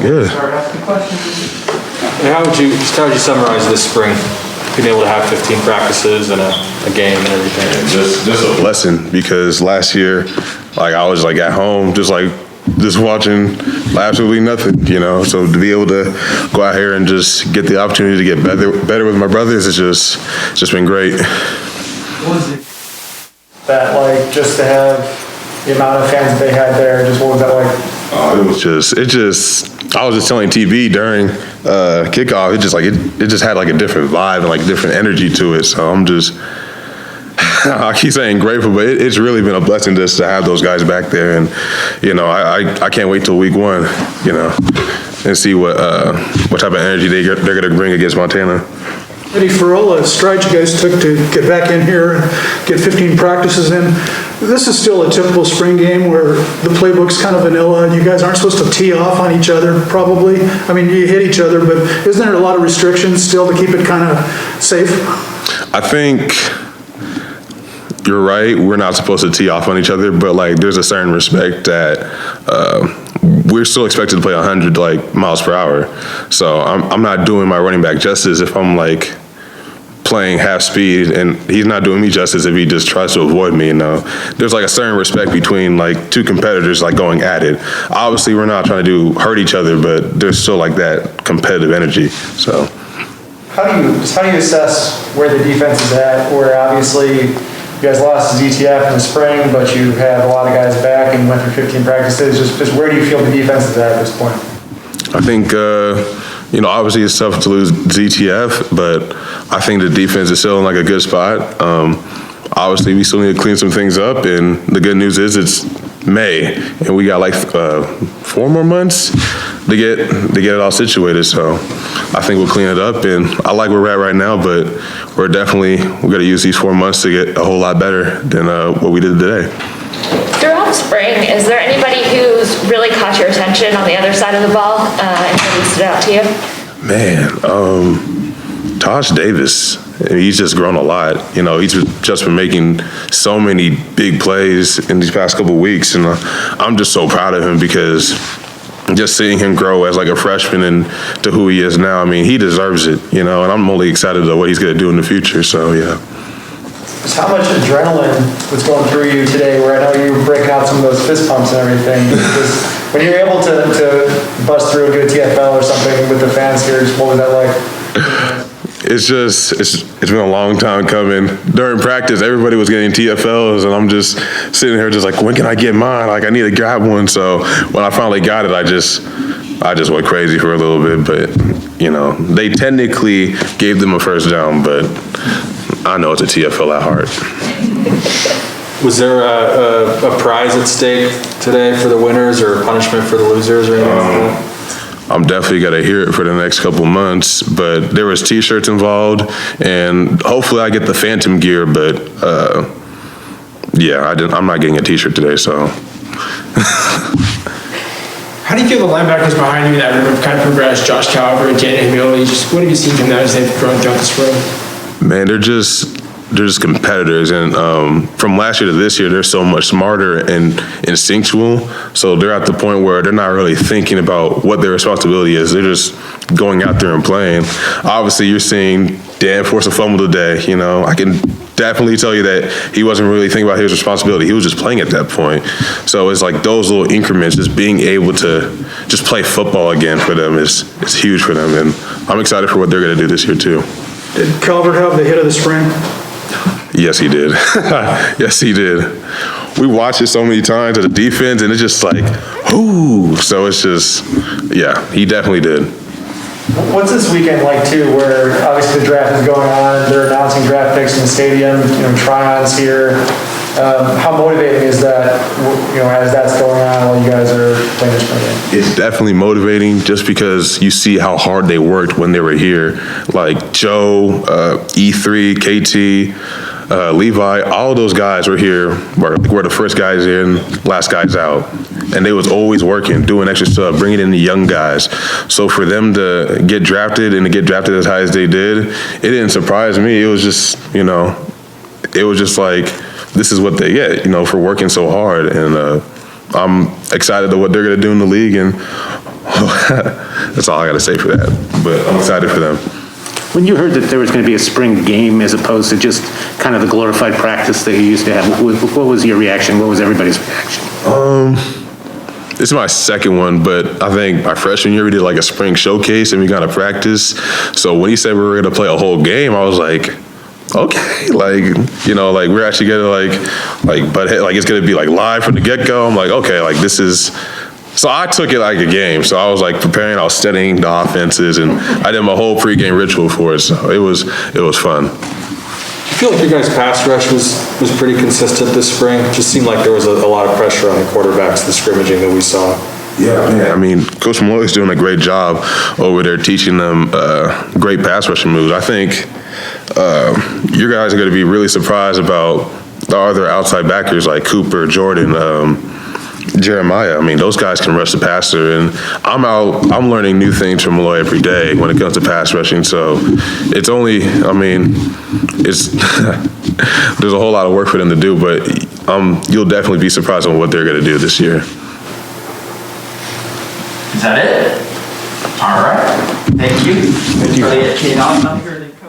Good. Start asking questions. And how would you summarize this spring? Being able to have 15 practices and a game and everything. Just a blessing, because last year, like, I was like at home, just watching absolutely nothing, you know. So to be able to go out here and just get the opportunity to get better with my brothers, it's just been great. What was it? That, like, just to have the amount of fans that they had there, just what was that like? I was just telling TB during kickoff, it just had like a different vibe and like different energy to it. So I'm just, I keep saying grateful, but it's really been a blessing just to have those guys back there. And, you know, I can't wait till week 1, you know, and see what type of energy they're going to bring against Montana. Eddie, for all the strides you guys took to get back in here and get 15 practices in, this is still a typical spring game where the playbook's kind of vanilla and you guys aren't supposed to tee off on each other, probably. I mean, you hit each other, but isn't there a lot of restrictions still to keep it kind of safe? I think you're right. We're not supposed to tee off on each other, but like there's a certain respect that we're still expected to play 100 like miles per hour. So I'm not doing my running back justice if I'm like playing half speed, and he's not doing me justice if he just tries to avoid me. You know, there's like a certain respect between like two competitors like going at it. Obviously, we're not trying to hurt each other, but there's still like that competitive energy. So. How do you assess where the defense is at, where obviously you guys lost to DTF in the spring, but you have a lot of guys back and went through 15 practices. Just where do you feel the defense is at this point? I think, you know, obviously it's tough to lose DTF, but I think the defense is still in like a good spot. Obviously, we still need to clean some things up, and the good news is it's May, and we got like 4 more months to get it all situated. So I think we'll clean it up, and I like where we're at right now, but we're got to use these 4 months to get a whole lot better than what we did today. Throughout spring, is there anybody who's really caught your attention on the other side of the ball and really stood out to you? Man, Tosh Davis, he's just grown a lot. You know, he's just been making so many big plays in these past couple of weeks, and I'm just so proud of him because just seeing him grow as like a freshman and to who he is now, I mean, he deserves it, you know, and I'm only excited about what he's going to do in the future, so yeah. Just how much adrenaline was going through you today, where I know you were breaking out some of those fist pumps and everything. When you're able to bust through a good TFL or something with the fans here, what was that like? It's been a long time coming. During practice, everybody was getting TFLs, and I'm just sitting here just like, when can I get mine? Like, I need to grab one. So when I finally got it, I just went crazy for a little bit. But, you know, they technically gave them a first down, but I know it's a TFL at heart. Was there a prize at stake today for the winners or punishment for the losers or anything like that? I'm definitely gonna hear it for the next couple months, but there was t-shirts involved, and hopefully I get the Phantom gear, but yeah, I'm not getting a t-shirt today, so. How do you feel the linebackers behind you that have kind of progressed, Josh Calver and Jaden Hamilton? Just what have you seen from them as they've grown throughout the spring? Man, they're just competitors, and from last year to this year, they're so much smarter and instinctual. So they're at the point where they're not really thinking about what their responsibility is. They're just going out there and playing. Obviously, you're seeing Dan force a fumble today. You know, I can definitely tell you that he wasn't really thinking about his responsibility. He was just playing at that point. So it's like those little increments, just being able to just play football again for them is huge for them, and I'm excited for what they're going to do this year too. Did Calvert have the hit of the spring? Yes, he did. Yes, he did. We watched it so many times at the defense, and it's just like, ooh. So it's just, yeah, he definitely did. What's this weekend like too, where obviously the draft is going on, they're announcing draft picks in the stadium, you know, try-ons here. How motivating is that, you know, as that's going on while you guys are playing this spring game? It's definitely motivating just because you see how hard they worked when they were here. Like Joe, E3, KT, Levi, all of those guys were here, were the first guys in, last guys out. And they was always working, doing extra stuff, bringing in the young guys. So for them to get drafted and to get drafted as high as they did, it didn't surprise me. It was just, you know, it was just like, this is what they get, you know, for working so hard. And I'm excited to what they're going to do in the league. And That's all I got to say for that. But I'm excited for them. When you heard that there was going to be a spring game as opposed to just kind of the glorified practice that you used to have, what was your reaction? What was everybody's reaction? This is my second one, but I think my freshman year we did like a spring showcase and we got to practice. So when he said we were going to play a whole game, I was like, okay, like, you know, like we're actually going to but like it's going to be like live from the get-go. I'm like, okay, like this is. So I took it like a game. So I was like preparing, I was studying the offenses, and I did my whole pregame ritual for it. So it was fun. I feel like your guys' pass rush was pretty consistent this spring. It just seemed like there was a lot of pressure on the quarterbacks, the scrimmaging that we saw. Yeah, man. I mean, Coach Malloy's doing a great job over there teaching them great pass rushing moves. I think you guys are going to be really surprised about the other outside backers like Cooper, Jordan, Jeremiah. I mean, those guys can rush the passer, and I'm learning new things from Malloy every day when it comes to pass rushing. So it's only, I mean, it's there's a whole lot of work for them to do, but you'll definitely be surprised on what they're going to do this year. Is that it? All right. Thank you. Thank you.